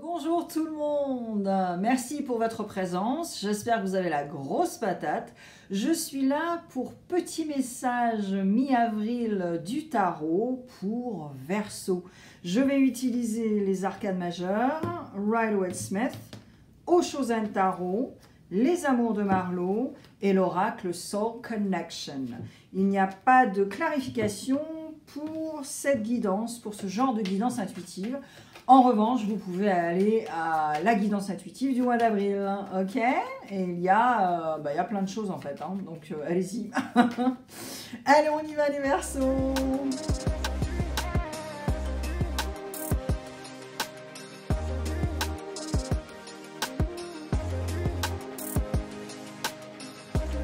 Bonjour tout le monde, merci pour votre présence, j'espère que vous avez la grosse patate. Je suis là pour petit message mi-avril du tarot pour Verseau. Je vais utiliser les arcanes majeures, Rider-Waite-Smith, Osho-Zen Tarot, les amours de Marlowe et l'oracle Soul Connection. Il n'y a pas de clarification pour cette guidance, pour ce genre de guidance intuitive. En revanche, vous pouvez aller à la guidance intuitive du mois d'avril, ok? Et il y a plein de choses en fait, hein, donc allez-y. Allez, on y va les Verseaux.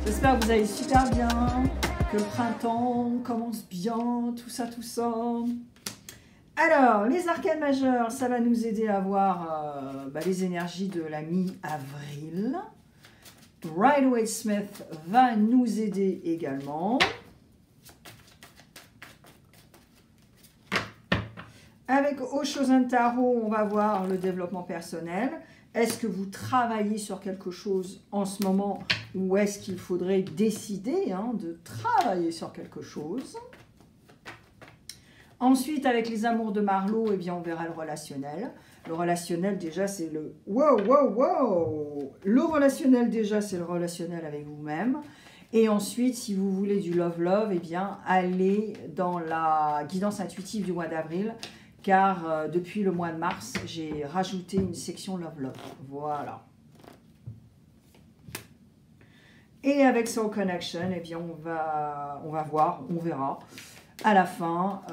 J'espère que vous allez super bien, que le printemps commence bien, tout ça, tout ça. Alors, les arcanes majeures, ça va nous aider à voir les énergies de la mi-avril. Rider-Waite-Smith va nous aider également. Avec Osho-Zen Tarot, on va voir le développement personnel. Est-ce que vous travaillez sur quelque chose en ce moment ou est-ce qu'il faudrait décider de travailler sur quelque chose? Ensuite, avec les amours de Marlowe, eh bien, on verra le relationnel. Le relationnel, déjà, c'est le... Wow, wow, wow! Le relationnel, déjà, c'est le relationnel avec vous-même. Et ensuite, si vous voulez du love-love, eh bien, allez dans la guidance intuitive du mois d'avril, car depuis le mois de mars, j'ai rajouté une section love-love. Voilà. Et avec Soul Connection, eh bien, on va voir, on verra à la fin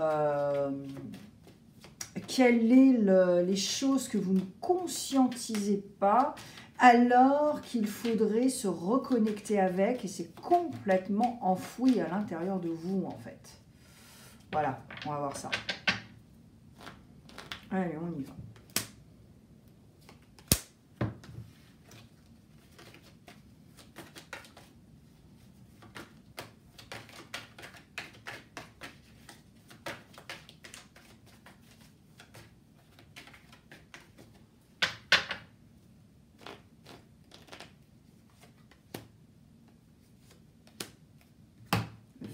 quelles sont les choses que vous ne conscientisez pas alors qu'il faudrait se reconnecter avec et c'est complètement enfoui à l'intérieur de vous en fait. Voilà, on va voir ça. Allez, on y va.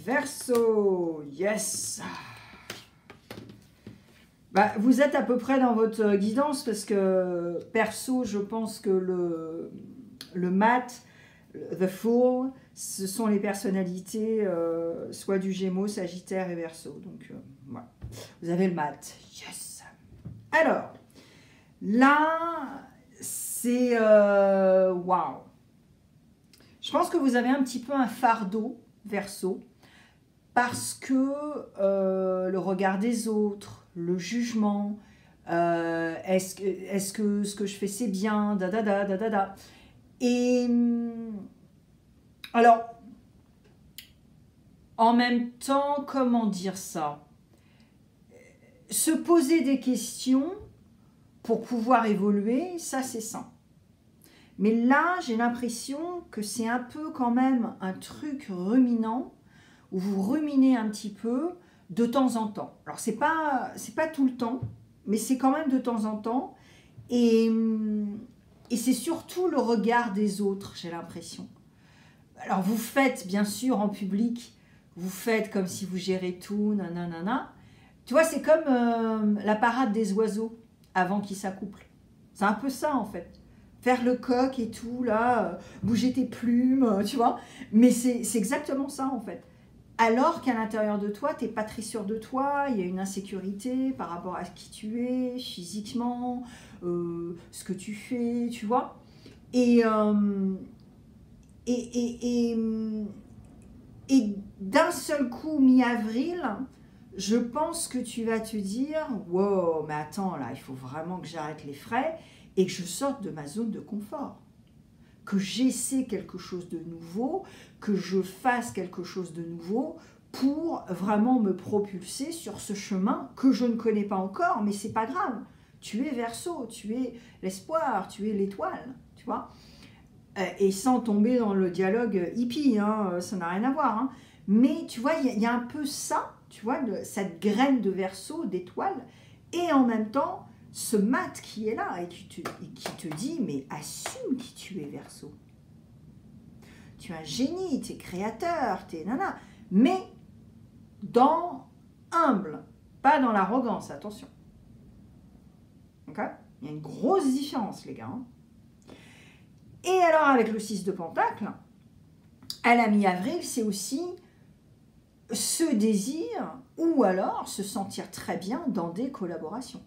Verseau, yes. Vous êtes à peu près dans votre guidance parce que perso, je pense que le mat, the fool, ce sont les personnalités soit du Gémeaux, Sagittaire et Verseau. Donc voilà, vous avez le mat, yes. Alors là, c'est waouh. Je pense que vous avez un petit peu un fardeau Verseau. Parce que le regard des autres, le jugement, est-ce que ce que je fais c'est bien, da. Et alors, en même temps, comment dire ça? Se poser des questions pour pouvoir évoluer, ça c'est sain. Mais là, j'ai l'impression que c'est un peu quand même un truc ruminant, où vous ruminez un petit peu de temps en temps. Alors, c'est pas tout le temps, mais c'est quand même de temps en temps. Et c'est surtout le regard des autres, j'ai l'impression. Alors, vous faites, bien sûr, en public, vous faites comme si vous gérez tout, nanana. Tu vois, c'est comme la parade des oiseaux avant qu'ils s'accouplent. C'est un peu ça, en fait. Faire le coq et tout, là, bouger tes plumes, tu vois. Mais c'est exactement ça, en fait. Alors qu'à l'intérieur de toi, tu n'es pas très sûr de toi, il y a une insécurité par rapport à qui tu es, physiquement, ce que tu fais, tu vois. Et d'un seul coup, mi-avril, je pense que tu vas te dire « Wow, mais attends, là, il faut vraiment que j'arrête les frais et que je sorte de ma zone de confort. » Que j'essaie quelque chose de nouveau, que je fasse quelque chose de nouveau pour vraiment me propulser sur ce chemin que je ne connais pas encore, mais c'est pas grave. Tu es Verseau, tu es l'espoir, tu es l'étoile, tu vois. Et sans tomber dans le dialogue hippie, hein, ça n'a rien à voir. Hein. Mais tu vois, il y a un peu ça, tu vois, cette graine de Verseau, d'étoile, et en même temps, ce mat qui est là et qui te dit, mais assume qui tu es, Verseau. Tu es un génie, tu es créateur, tu es nana, mais dans humble, pas dans l'arrogance, attention. Ok? Il y a une grosse différence, les gars. Hein. Et alors, avec le 6 de Pentacle, à la mi-avril, c'est aussi ce désir ou alors se sentir très bien dans des collaborations.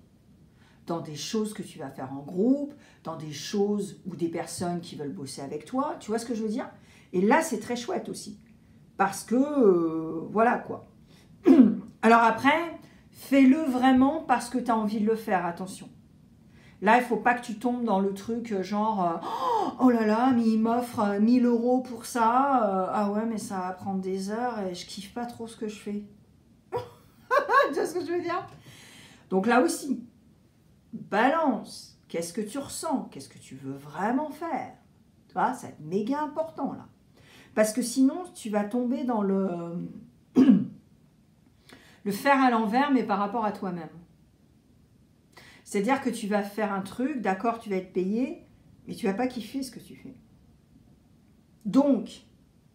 Dans des choses que tu vas faire en groupe, dans des choses ou des personnes qui veulent bosser avec toi. Tu vois ce que je veux dire? Et là, c'est très chouette aussi. Parce que, voilà quoi. Alors après, fais-le vraiment parce que tu as envie de le faire, attention. Là, il ne faut pas que tu tombes dans le truc genre « Oh là là, mais il m'offre 1000 € pour ça. Ah ouais, mais ça va prendre des heures et je kiffe pas trop ce que je fais. » Tu vois ce que je veux dire? Donc là aussi, balance. Qu'est-ce que tu ressens? Qu'est-ce que tu veux vraiment faire? Tu vois, c'est méga important là. Parce que sinon, tu vas tomber dans le faire à l'envers, mais par rapport à toi-même. C'est-à-dire que tu vas faire un truc, d'accord, tu vas être payé, mais tu ne vas pas kiffer ce que tu fais. Donc,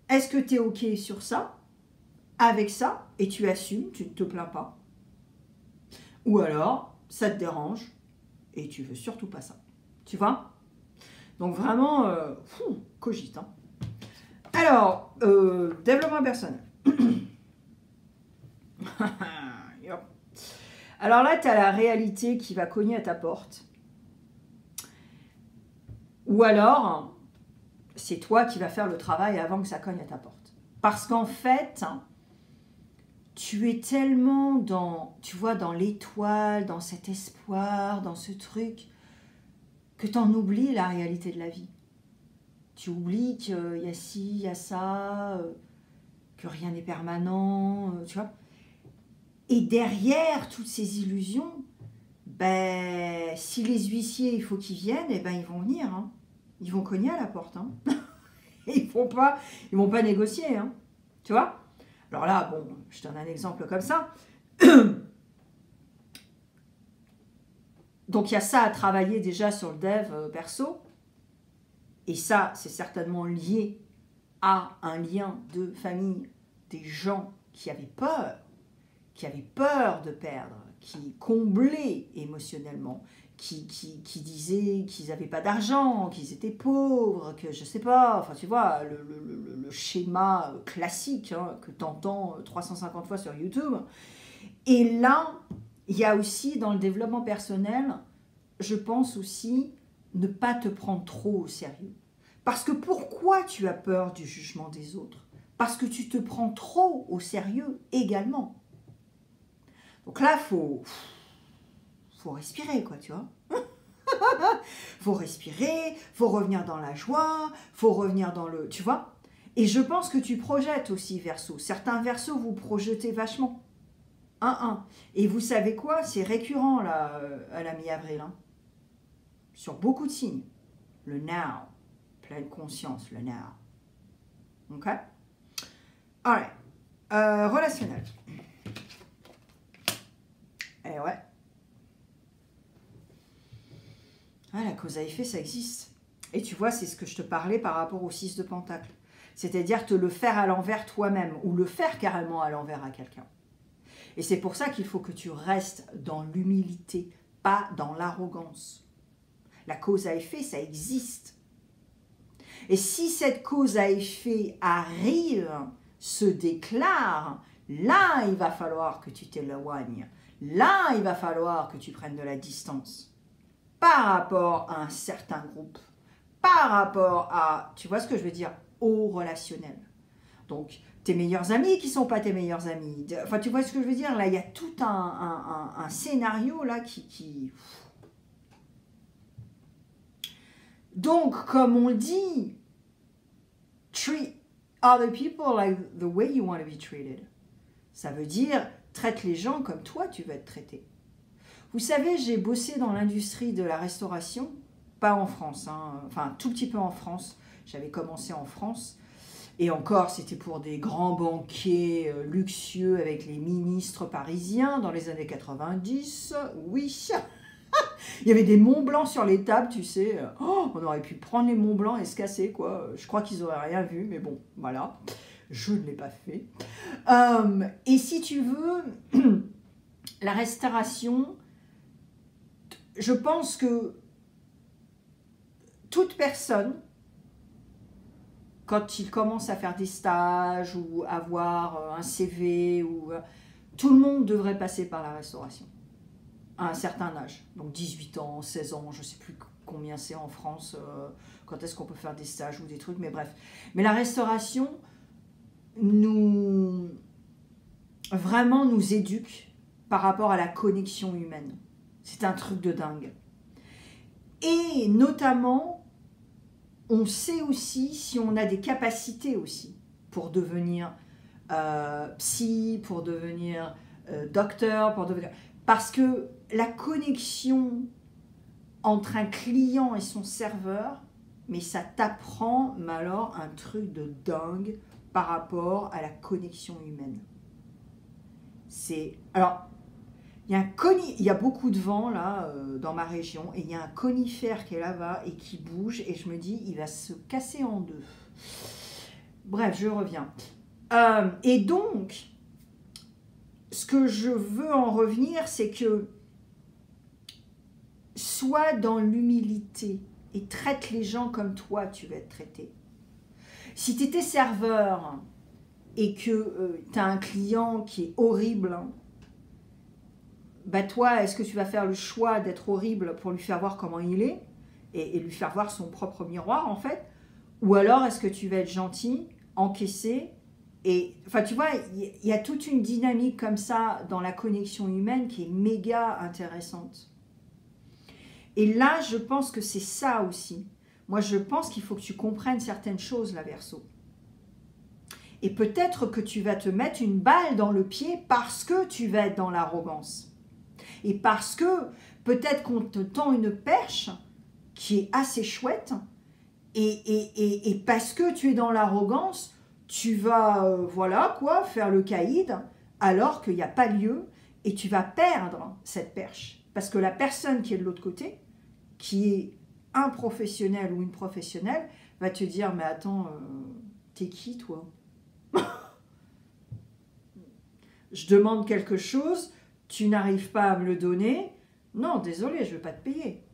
est-ce que tu es OK sur ça, avec ça, et tu assumes, tu ne te plains pas? Ou alors, ça te dérange, et tu veux surtout pas ça. Tu vois? Donc vraiment, cogite. Hein. Alors, développement personnel. Alors là, tu as la réalité qui va cogner à ta porte. Ou alors, c'est toi qui vas faire le travail avant que ça cogne à ta porte. Parce qu'en fait, tu es tellement dans, tu vois, dans l'étoile, dans cet espoir, dans ce truc, que tu en oublies la réalité de la vie. Tu oublies qu'il y a ci, il y a ça, que rien n'est permanent, tu vois. Et derrière toutes ces illusions, ben, si les huissiers, il faut qu'ils viennent, eh ben, ils vont venir. Hein. Ils vont cogner à la porte. Hein. Ils vont pas négocier. Hein. Tu vois? Alors là, bon, je donne un exemple comme ça. Donc, il y a ça à travailler déjà sur le dev perso. Et ça, c'est certainement lié à un lien de famille, des gens qui avaient peur de perdre, qui comblaient émotionnellement, qui disaient qu'ils n'avaient pas d'argent, qu'ils étaient pauvres, que je sais pas, enfin tu vois, le schéma classique hein, que tu entends 350 fois sur YouTube. Et là, il y a aussi dans le développement personnel, je pense aussi, ne pas te prendre trop au sérieux. Parce que pourquoi tu as peur du jugement des autres? Parce que tu te prends trop au sérieux également. Donc là, faut respirer, quoi, tu vois. Faut respirer, faut revenir dans la joie, faut revenir dans le... Tu vois? Et je pense que tu projettes aussi, Verseau. Certains Verseaux, vous projetez vachement. Et vous savez quoi? C'est récurrent, là, à la mi-avril. Hein. Sur beaucoup de signes. Le now. Pleine conscience, le now. OK? Alright. Relationnel. Eh ouais. Ah, la cause à effet, ça existe. Et tu vois, c'est ce que je te parlais par rapport au 6 de Pentacle. C'est-à-dire te le faire à l'envers toi-même, ou le faire carrément à l'envers à quelqu'un. Et c'est pour ça qu'il faut que tu restes dans l'humilité, pas dans l'arrogance. La cause à effet, ça existe. Et si cette cause à effet arrive, se déclare, là, il va falloir que tu t'éloignes. Là, il va falloir que tu prennes de la distance par rapport à un certain groupe, par rapport à, tu vois ce que je veux dire, au relationnel. Donc, tes meilleurs amis qui ne sont pas tes meilleurs amis. Enfin, tu vois ce que je veux dire? Là, il y a tout un scénario là qui... Donc, comme on dit, treat other people like the way you want to be treated. Ça veut dire, traite les gens comme toi, tu veux être traité. Vous savez, j'ai bossé dans l'industrie de la restauration, pas en France, hein, enfin, tout petit peu en France. J'avais commencé en France. Et encore, c'était pour des grands banquets luxueux avec les ministres parisiens dans les années 90. Oui, Il y avait des Mont Blanc sur les tables, tu sais. Oh, on aurait pu prendre les Mont Blanc et se casser, quoi. Je crois qu'ils n'auraient rien vu, mais bon, voilà. Je ne l'ai pas fait. Et si tu veux, la restauration, je pense que toute personne, quand il commence à faire des stages ou avoir un CV, tout le monde devrait passer par la restauration à un certain âge. Donc 18 ans, 16 ans, je ne sais plus combien c'est en France, quand est-ce qu'on peut faire des stages ou des trucs, mais bref. Mais la restauration vraiment nous éduque par rapport à la connexion humaine. C'est un truc de dingue. Et notamment, on sait aussi si on a des capacités aussi pour devenir psy, pour devenir docteur, parce que la connexion entre un client et son serveur, mais ça t'apprend, mais alors, un truc de dingue par rapport à la connexion humaine. Alors, il y a beaucoup de vent là dans ma région et il y a un conifère qui est là-bas et qui bouge et je me dis il va se casser en deux. Bref, je reviens. Et donc, ce que je veux en revenir, c'est que sois dans l'humilité et traite les gens comme toi tu vas être traité. Si tu étais serveur et que tu as un client qui est horrible, bah toi, est-ce que tu vas faire le choix d'être horrible pour lui faire voir comment il est et lui faire voir son propre miroir en fait? Ou alors est-ce que tu vas être gentil, encaisser et... Enfin tu vois, il y a toute une dynamique comme ça dans la connexion humaine qui est méga intéressante. Et là, je pense que c'est ça aussi. Moi, je pense qu'il faut que tu comprennes certaines choses, la Verseau. Et peut-être que tu vas te mettre une balle dans le pied parce que tu vas être dans l'arrogance. Et parce que peut-être qu'on te tend une perche qui est assez chouette et parce que tu es dans l'arrogance, tu vas voilà quoi, faire le caïd alors qu'il n'y a pas lieu et tu vas perdre cette perche. Parce que la personne qui est de l'autre côté, qui est un professionnel ou une professionnelle, va te dire « Mais attends, t'es qui toi ?» Je demande quelque chose, tu n'arrives pas à me le donner. Non, désolé, je ne vais pas te payer.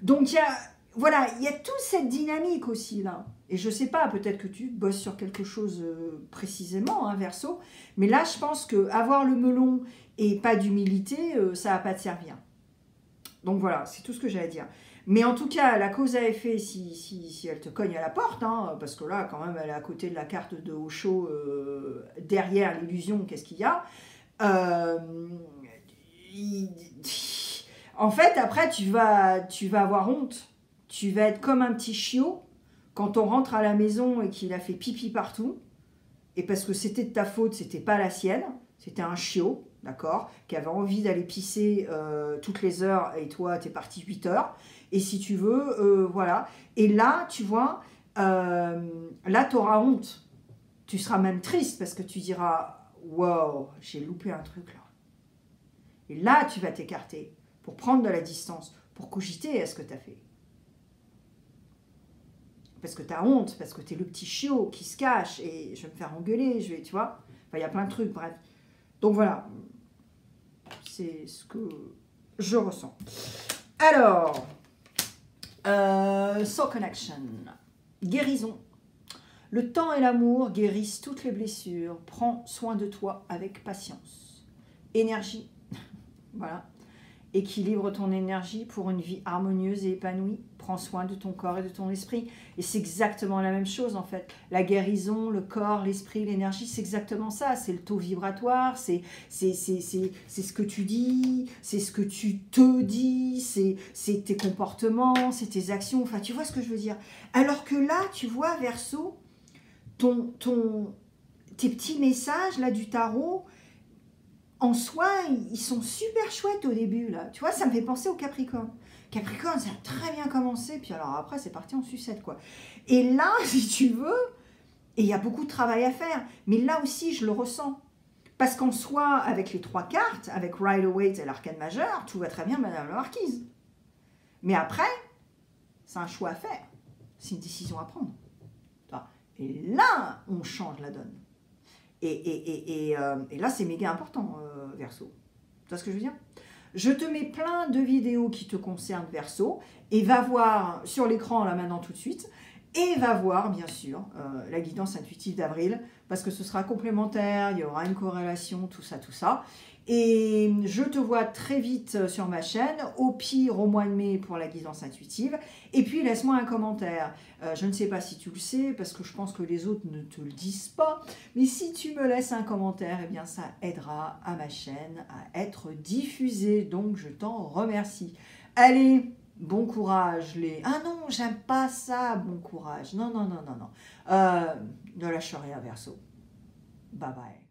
Donc, il y a toute cette dynamique aussi là. Et je ne sais pas, peut-être que tu bosses sur quelque chose précisément, hein, Verseau. Mais là, je pense qu'avoir le melon et pas d'humilité, ça ne va pas te servir. Donc voilà, c'est tout ce que j'ai à dire. Mais en tout cas, la cause à effet, si elle te cogne à la porte, hein, parce que là, quand même, elle est à côté de la carte de Osho, derrière l'illusion, qu'est-ce qu'il y a en fait, après, tu vas avoir honte. Tu vas être comme un petit chiot quand on rentre à la maison et qu'il a fait pipi partout. Et parce que c'était de ta faute, c'était pas la sienne. C'était un chiot, d'accord, qui avait envie d'aller pisser toutes les heures et toi, t'es parti 8 heures. Et si tu veux, voilà. Et là, tu vois, là, t'auras honte. Tu seras même triste parce que tu diras « Wow, j'ai loupé un truc là. » Et là, tu vas t'écarter pour prendre de la distance, pour cogiter à ce que tu as fait. Parce que tu as honte, parce que tu es le petit chiot qui se cache et je vais me faire engueuler, tu vois. Enfin, il y a plein de trucs, bref. Donc voilà, c'est ce que je ressens. Alors, Soul Connection, guérison. Le temps et l'amour guérissent toutes les blessures. Prends soin de toi avec patience. Énergie, voilà. Équilibre ton énergie pour une vie harmonieuse et épanouie. Prends soin de ton corps et de ton esprit. Et c'est exactement la même chose en fait. La guérison, le corps, l'esprit, l'énergie, c'est exactement ça. C'est le taux vibratoire, c'est ce que tu dis, c'est ce que tu te dis, c'est tes comportements, c'est tes actions. Enfin, tu vois ce que je veux dire. Alors que là, tu vois, Verseau, tes petits messages là du tarot, en soi, ils sont super chouettes au début, là. Tu vois, ça me fait penser au Capricorne. Capricorne, ça a très bien commencé, puis alors après, c'est parti en sucette, quoi. Et là, si tu veux, et il y a beaucoup de travail à faire, mais là aussi, je le ressens. Parce qu'en soi, avec les 3 cartes, avec Rider-Waite et l'arcane majeur, tout va très bien, Madame la Marquise. Mais après, c'est un choix à faire. C'est une décision à prendre. Et là, on change la donne. Et là, c'est méga important, Verseau. Tu vois ce que je veux dire? Je te mets plein de vidéos qui te concernent, Verseau, et va voir sur l'écran, là, maintenant, tout de suite, et va voir, bien sûr, la guidance intuitive d'avril, parce que ce sera complémentaire, il y aura une corrélation, tout ça, tout ça. Et je te vois très vite sur ma chaîne, au pire au mois de mai pour la guidance intuitive. Et puis laisse-moi un commentaire. Je ne sais pas si tu le sais, parce que je pense que les autres ne te le disent pas. Mais si tu me laisses un commentaire, eh bien ça aidera à ma chaîne à être diffusée. Donc je t'en remercie. Allez, bon courage les... Ah non, j'aime pas ça, bon courage. Non, non, non, non, non. Ne lâche rien, Verseau. Bye bye.